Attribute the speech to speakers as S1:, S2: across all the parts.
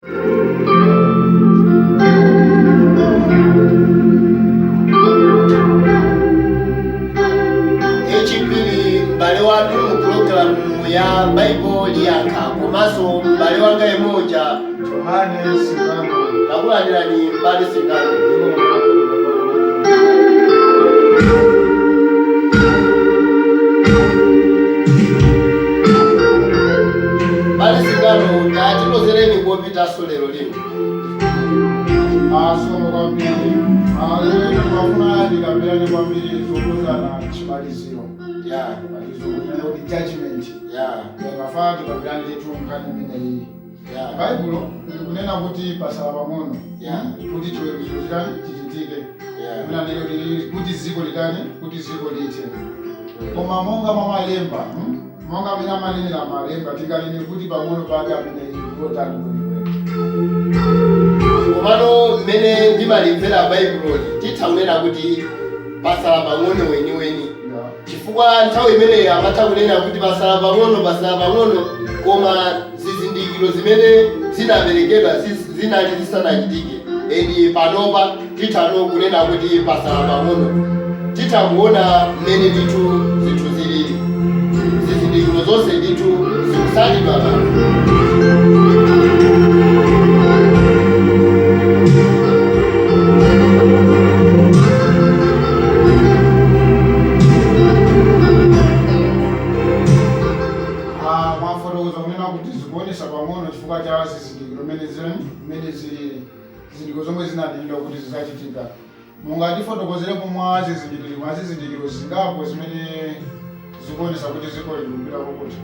S1: Echipili mbale watu programu ya Bible liyanka komanso mbale wanga emoja
S2: Yohane Singano
S1: takulandira ni mbale Singano. Mbale Singano tatikozereni kupita solero lino.
S2: Somo kwambiri lero twafuna ndikambirane kwambiri zokuzana chimaliziro maliziro kuti judgment ngafana tikambirane letu nkhani imeneyi. Baibulo likunena kuti pasala pang'ono kuti chiweruzo chitani chichitike, kuti ziko litani, kuti ziko lite. Koma monga mamalemba monga amene amanenera malemba tinganene kuti pang'ono pake ameneyi kotani kwenikweni.
S1: Komano mmene ndimalimvera Baibulo tithaunena kuti pasala pang'ono weniweni, chifukwa nthawi imeneyi amatha kunena kuti pasala pang'ono, koma zizindikiro zimene zinaperekedwa zinali zisanachitike. Eni panopa tithano kunena kuti pasala pang'ono, tithakuona mmene ndithu zinthu zilili, zizindikiro zonse ndithu zikusachitidwa pano.
S2: Chifukwa cha zizindikiro mmene zizindikiro zomwe zinanenedwa kuti zizachitika. Mungatifotokozerepo mwa zizindikiro zingapo zimene zikuonesa kuti ziko likumbira kuti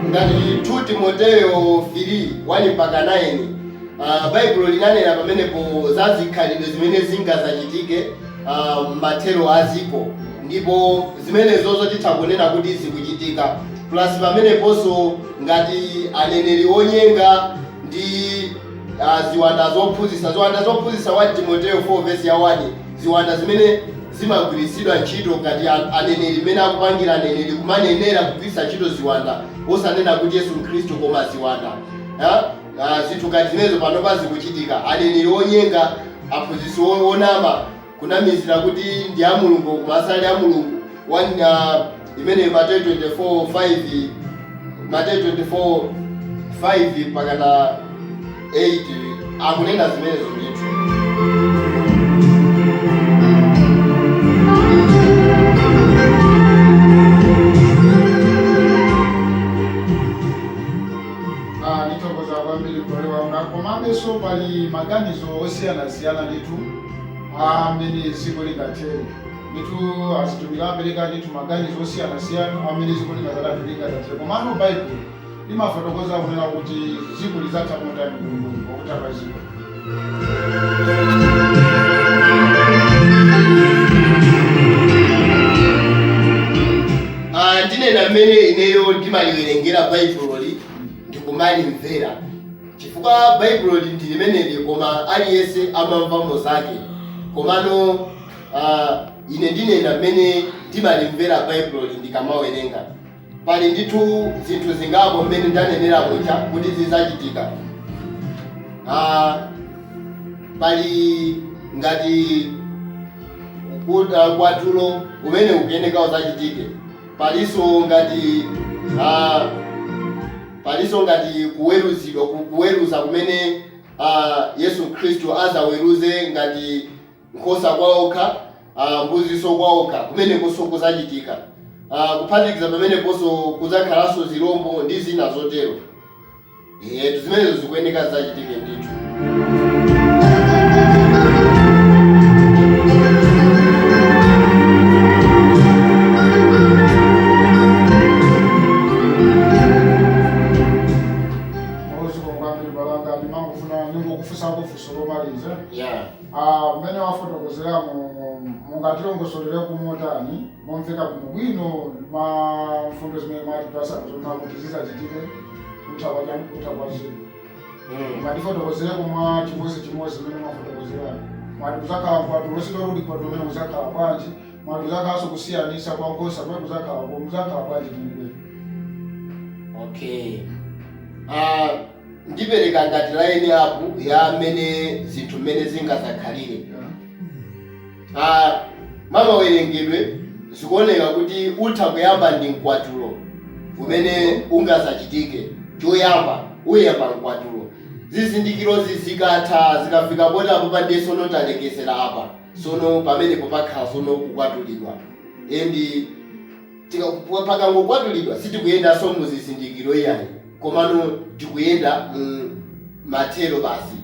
S1: ngati 2 Timoteyo 3:1-9 Baibulo linanena pamenepo za zikhalidwe zimene zingazachitike mathero aziko, ndipo zimenezozo titha kunena kuti zikuchitika. Plus pameneponso ngati aneneri onyenga ndi ziwanda zophunzitsa 1 Timoteyo 4:1, ziwanda zimene zimagwiritsidwa ntchito ngati aneneri mmene akupangira aneneri kumanenera kugwiritsa ntchito ziwanda osanena kuti Yesu Khristu koma ziwanda. Zinthu ngati zimenezo panopa zikuchitika. Aneneri onyenga, aphunzitsi onama kunamizira kuti ndi a Mulungu koma asali a Mulungu. Imene Mateyu 24:5 pakana 8 akunena zimenezo ndithu.
S2: Nitokoza kwambiri kulewa komanso pali maganizo osiyanasiyana ndithu amene ziko lingathere. Ndithu azitumira apereka ndithu maganizo osiyanasiyana amene ziko lingathere. Komano Baibulo limafotokoza kunena kuti ziko lizatha motani Mulungu pakuti apaziko.
S1: Ndinena mmene ineyo ndimaliwerengera Baibulo ndikumalimvera, chifukwa Baibulo ndi limeneli koma aliyense amamvamo zake. Komano ine ndinena mmene ndimalimvera Baibulo ndikamawerenga. Pali ndithu zinthu zingapo mmene ndanenera mucha kuti zizachitika. Pali ngati kwatulo kumene ukuyeneka uzachitike. Paliso ngati kuweruza kumene Yesu Khristu azaweruze ngati nkhosa kwaokha, mbuziso kwaokha, kumene koso kuzachitika. Kuphatikiza pamene poso kuzakhalanso zirombo ndi zina zotero. Zimenezo zikuyeneka zachitike ndithu.
S2: Mmene wafotokozera mungatilongosolere kumotani momveka bwino mfundo zimene mwatipasa kuzona kuti zizachitike kutha kwa zinthu. Mungatifotokozere kumwa chimodzi zimene mwafotokozera. Mwati kuzakhala kwatulo losilo kwatulo mmene muzakhala bwanji, mwati kuzakhalanso kusiyanisa kwa nkhosa mmene muzakhala bwanji.
S1: Okay. ndipereka ngati line up ya mmene zinthu mmene zingazakhalire. Mama werengedwe zikuoneka kuti utha kuyamba ndi mkwatulo umene ungazachitike. Choyamba uyamba mkwatulo, zizindikiro zikatha zikafika potapo pande sono talekesera apa sono pamenepo pakhala sono kukwatulidwa. Endi pakangokwatulidwa sitikuyenda mu zizindikiro iyayi, komano tikuyenda mu mathero basi.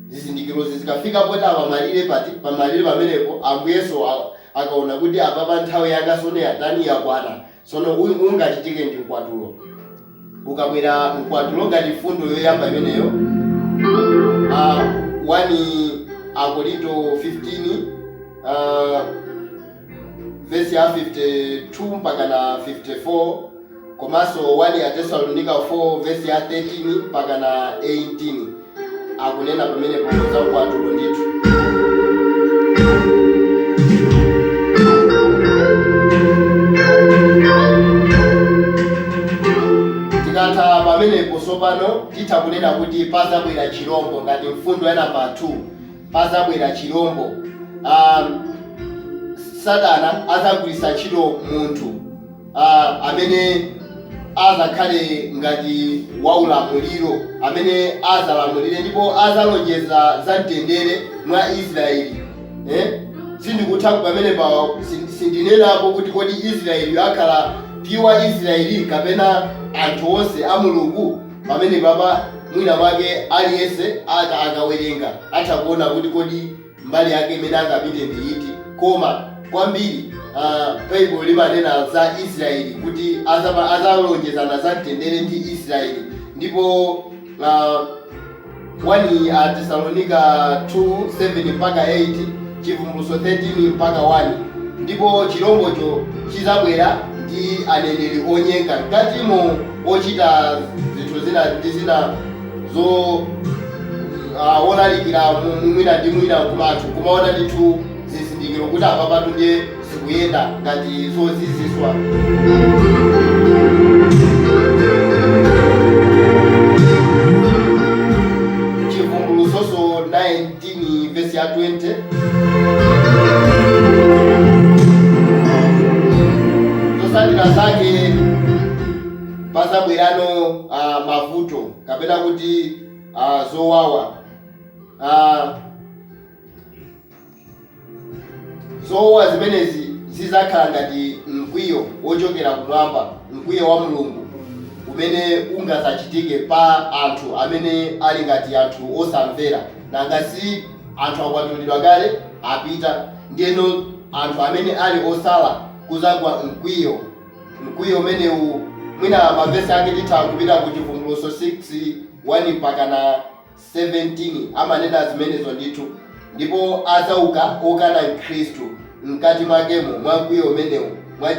S1: Zizindikiro zikafika potapa pamalire pamenepo Ambuyeso akaona kuti apapa nthawi yanga sono yatani yakwana sono ungachitike ndi mkwatulo. Ukabwera mkwatulo ngati fundo yoyamba imeneyo 1 Akorinto 15 verse ya 52 mpaka na 54, komanso 1 Atesalonika 4 verse ya 13 mpaka na 18 akunena pamenepo za mkwatulo ndithu. Tikatha pamenepo sopano titha kunena kuti pazabwera chirombo ngati mfundo ya namba 2. Pazabwera chirombo. Satana azagwirisa ntchito munthu amene azakhale ngati waulamuliro, amene azalamulire ndipo azalonjeza za mtendere mwa Israeli. Sindikutha pamene pa sindinenapo kuti kodi Israeli akhala piwa Israeli kapena anthu onse a Mulungu. Pamene papa mwina mwake aliyense akawerenga atha kuona kuti kodi mbali yake imene angapite ndi iti. Koma kwambiri Bible limanena za Israeli kuti azalonjezana za mtendere ndi Israeli. Ndipo 1 Atesalonika 2:7 mpaka 8, Chivumbulutso 13 mpaka 1. Ndipo chirombocho chizabwera ndi aneneri onyenga mkatimo ochita zinthu zina zo olalikira mwina ndi mwina kumanthu kumaona ndithu zizindikiro kuti apapatu ndiye zikuyenda ngati zoziziswa. Chivumbulutso 19 verse ya 20. Zotsatira zake pazabwerano mavuto kapena kuti zowawa. Zowawa zimenezi zizakhala ngati mkwiyo wochokera kumwamba, mkwiyo wa Mulungu umene ungazachitike pa anthu amene ali ngati anthu osamvera. Nanga si anthu akwatulidwa kale apita, ndiyeno anthu amene ali osala kuzagwa mkwiyo umenewu. Mwina mavesi ake titha kupita ku Chivumbulutso 6:1 mpaka na 17 amanena zimenezo ndithu. Ndipo azauka okana Khristu mkati mwakemo mwa mkwiyo umenewu mwa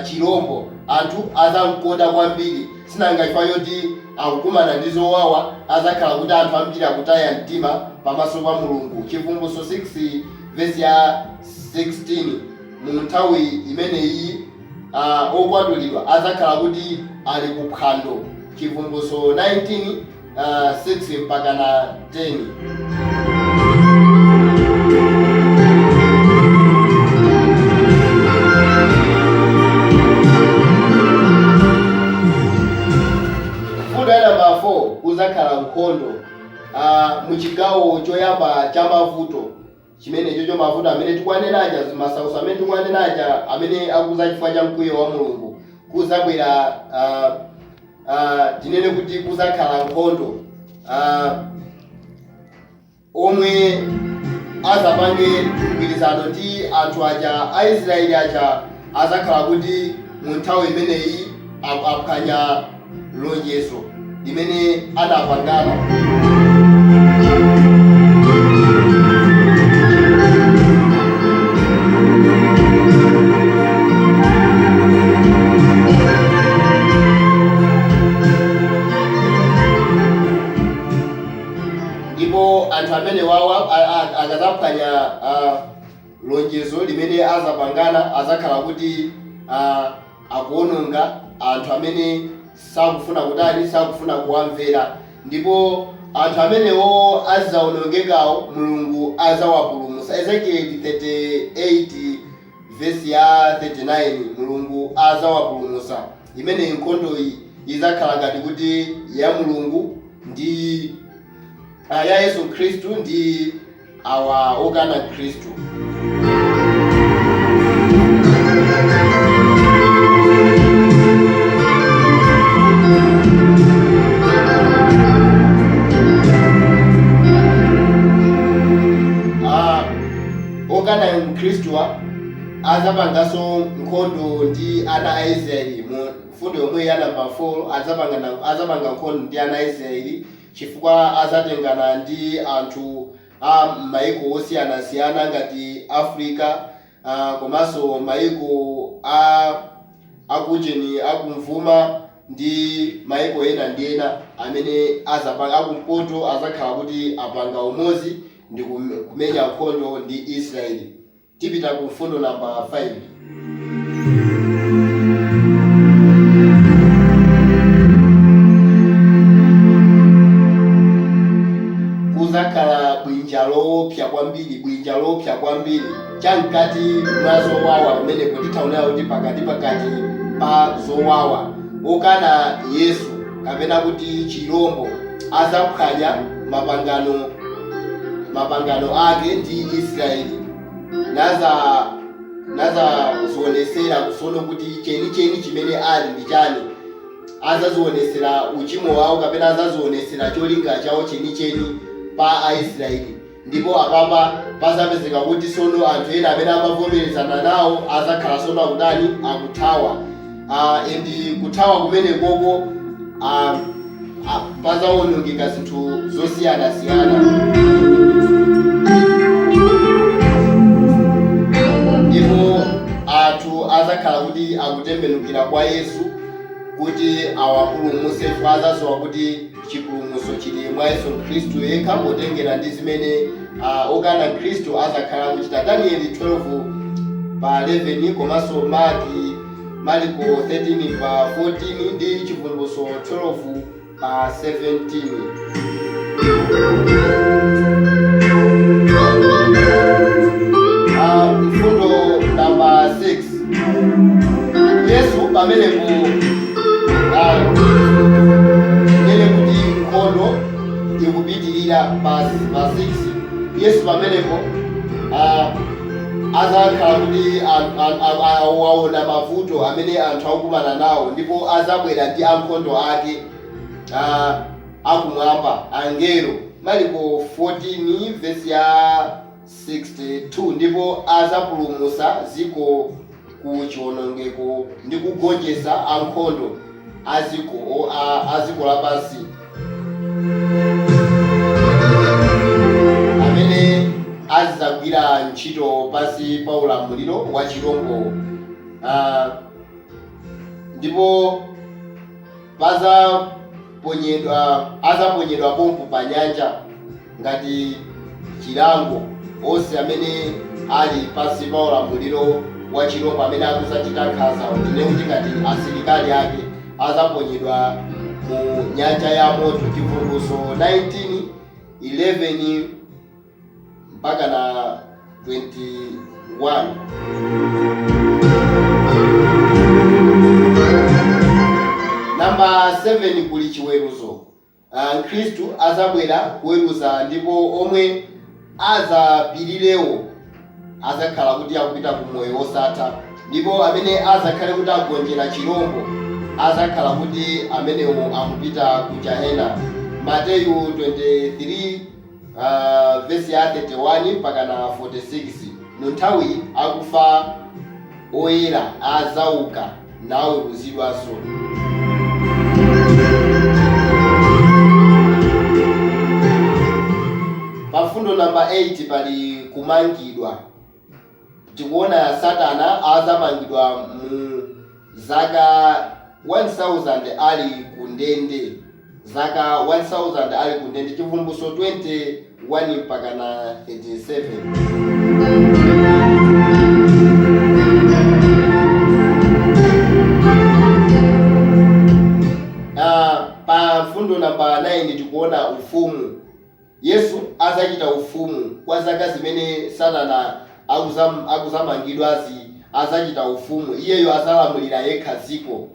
S1: chirombo. Anthu azamkonda kwambiri, sinanga chifukwa choti akukumana ndi zowawa, azakhala kuti anthu ambiri akutaya mtima pamaso pa Mulungu. Chivumbulutso 6 verse ya 16, mu nthawi imeneyi okwatulidwa azakhala kuti ali kuphwando. Chivumbulutso 19:6 mpaka na 10. Fundo ya namba 4 kuzakhala nkhondo muchigawo choyamba cha mavuto chimene chocho mavuto amene tikwanenaja zimasauso amene tikwanenaja amene akuza chifukwa cha mkwiyo wa Mulungu. Kuzabwera tinene kuti kuzakhala nkhondo omwe azapange mgwirizano ndi anthu aja a Israeli aja azakhala kuti mu nthawi imeneyi aphwanya lonjezo limene anapangana. Ndipo anthu amene wawa akazaphwanya lonjezo limene azapangana azakhala kuti akuononga anthu amene sakufuna kutani, sakufuna kuwamvera. ndipo anthu amenewo azawonongekawo Mulungu azawapulumutsa. Ezekiel 38 verse ya 39 Mulungu azawapulumutsa. Imene nkhondo iyi izakhala ngati kuti ya Mulungu ndi ya Yesu Khristu ndi awa okana Khristu. Okana Mkhristu azapanganso nkhondo ndi ana a Israeli. Mu fundo yomwe ya namba 4 azapanga nkhondo ndi ana a Israeli chifukwa azatengana ndi anthu a maiko osiyanasiyana ngati Africa, komanso maiko akujeni akumvuma ndi maiko ena ndi ena amene azapanga akumpoto azakhala kuti apanga umodzi ndi kumenya nkhondo ndi Israeli. Tipita ku fundo namba 5. Kuzakhala bwinja loopsa kwambiri chamkati mwa zowawa pamene titaonera kuti pakati pa zowawa okana Yesu kapena kuti chirombo azaphwanya mapangano ake ndi Israeli. Nazazionesera kusono kuti cheni chimene ali ndi chani. Azazionesera uchimo wawo kapena azazionesera cholinga chawo cheni pa Aisraeli. Ndipo apapa pazapezeka kuti sono anthu ena amene amavomerezana nawo azakhala sono akudani akuthawa. Endi kuthawa kumene koko pazawonongeka zinthu zosiyanasiyana. Ndipo anthu azakhala kuti akutembenukira kwa Yesu kuti awapulumutse. Azadziwa kuti chipulumutso chili mwa Yesu Khristu yekha potengera ndi zimene okana Khristu azakhala kuchita. Danieli 12:11 komanso Marko 13:14 ndi Chivumbulutso 12:17. Mfundo namba 6. Yesu pamenepo nene kuti nkhondo ikupitirira pa 6. Yesu pamenepo azakhala kuti awaona mavuto amene anthu akumana nawo, ndipo azabwera ndi ankhondo ake akumwamba, angelo. Marko 14 verse ya 62. Ndipo azapulumutsa dziko ku chiwonongeko ndi kugonjetsa ankhondo aziko lapansi amene azagwira ntchito pansi pa ulamuliro wa chirombo. Ndipo azaponyedwa pompo pa nyanja ngati chilango onse amene ali pansi pa ulamuliro wa chirombo amene akuzachita nkhanza kuti ngati asilikali ake azaponyedwa mu nyanja ya moto. Chivumbulutso 19:11 mpaka na 21. Namba 7 kuli chiweruzo. Khristu azabwera kuweruza, ndipo omwe azapirirewo azakhala kuti akupita ku moyo wosatha, ndipo amene azakhale kuti agonjera chirombo azakhala kuti amenewo akupita ku Jahena. Mateyu 23 verse ya 31 mpaka na 46. Nthawi akufa oyera azauka naweruzidwanso. Pafundo namba 8 pali kumangidwa. Tikuona Satana azamangidwa mu zaka 1000 ali kundende. Zaka 1000 ali kundende. Chivumbulutso 21 mpaka na 37. Pa fundo namba namba 9 tikuona ufumu. Yesu azachita ufumu kwa zaka zimene Satana akuzamangidwazi, azachita ufumu. Iyeyo azalamulira yekha dziko.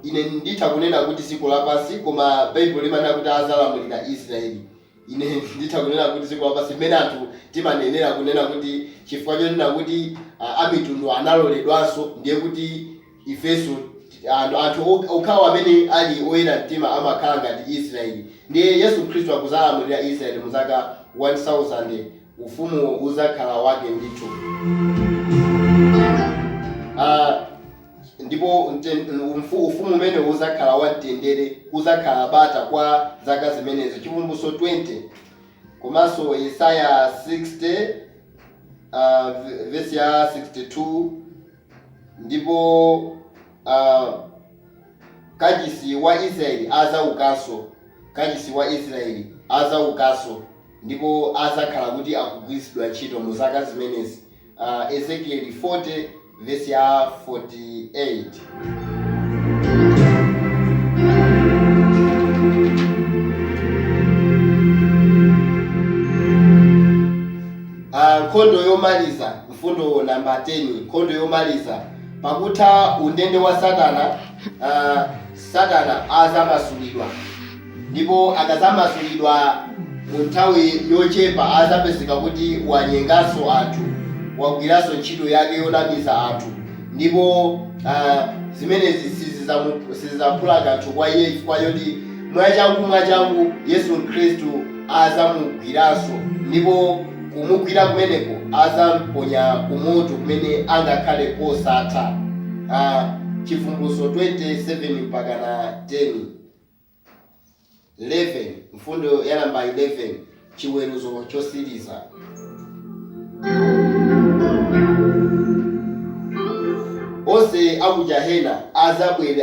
S1: Ine nditha kunena kuti dziko lapansi, koma Bible limanena kuti azalamulira Israeli. Ine nditha kunena kuti dziko lapansi, mmene anthu timanenera kunena kuti chifukwa chonena kuti amitundu analoledwanso, ndiye kuti ifenso anthu okhawo amene ali oyera mtima amakhala ngati Israeli. Ndiye Yesu Khristu akuzalamulira Israeli mu zaka 1000, ufumu uzakhala wake ndithu. Ndipo ufumu umene uzakhala wamtendere, uzakhala bata kwa zaka zimenezo. Chivumbulutso 20 komanso Yesaya 60 verse ya 62, ndipo kachisi wa Israeli azaukanso, kachisi wa Israeli azaukanso, ndipo azakhala kuti akugwiritsidwa ntchito mu zaka zimenezi. Ezekiel 40 verse ya 48. Nkhondo yomaliza, mfundo namba 10, nkhondo yomaliza. Pakutha undende wa Satana azamasulidwa, ndipo akazamasulidwa mu nthawi yochepa azapezeka kuti wanyenganso anthu, wagwiranso ntchito yake yonamiza anthu, ndipo zimenezi sizizaphula kanthu kwa iye, chifukwa choti mwachangu Yesu Khristu azamugwiranso, ndipo kumugwira kumeneko azamponya kumoto kumene angakhale posatha. Chivumbulutso 27 mpaka na 10. 11, mfundo ya namba 11, chiweruzo chosiriza. Onse akujahena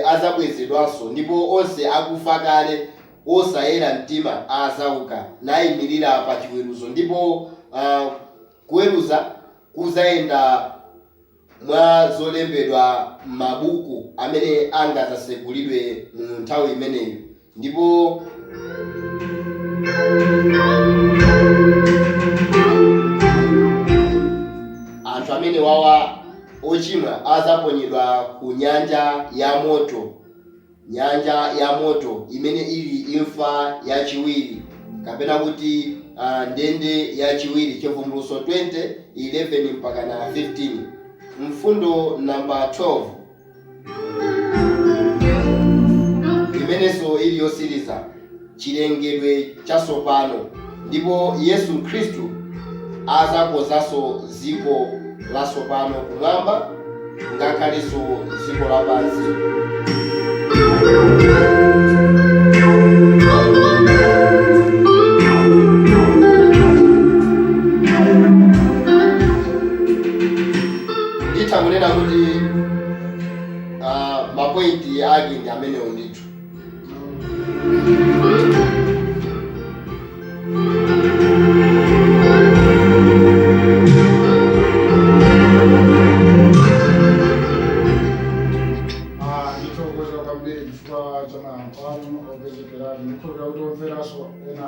S1: azabwezedwanso, ndipo onse akufa kale osayera mtima azauka nayimirira pa chiweruzo, ndipo kuweruza kuzayenda mwa zolembedwa m'mabuku amene angazasegulidwe mu nthawi imeneyo, ndipo anthu amene wawa ochimwa azaponyedwa ku nyanja ya moto imene ili imfa yachiwiri, kapena kuti ndende yachiwiri. Chivumbulutso 20 11 mpaka na 15. Mfundo namba 12 imenenso ili yosiriza, chilengedwe chatsopano, ndipo Yesu Khristu azakonzanso dziko latsopano kumwamba ngakhalenso dziko lapansi. Nditha kunena kuti mapointi ake ndi amenewo ndithu.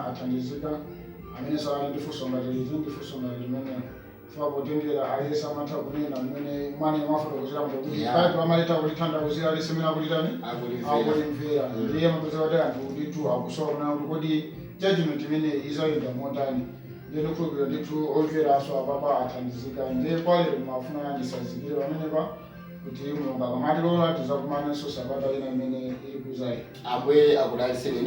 S2: Atandizika amene sala ndifunso ngati limene fakutengera ayesa amatha kunena mmene mwana mafotokozera kuti kati amaleta kulithanda kuzira lisemena kulitani akulimvera, ndiye mapeza kuti anthu ndithu akusowa kuti kodi judgment imene izayenda motani. Ndiye kukhulupirira ndithu omveranso apapa athandizika. Ndiye kwalero mafuna andisazikire pamenepa kuti mulungu akamatilola tizakumananso sabata ina imene ili kuzayi.
S1: Ambuye akudaliseni.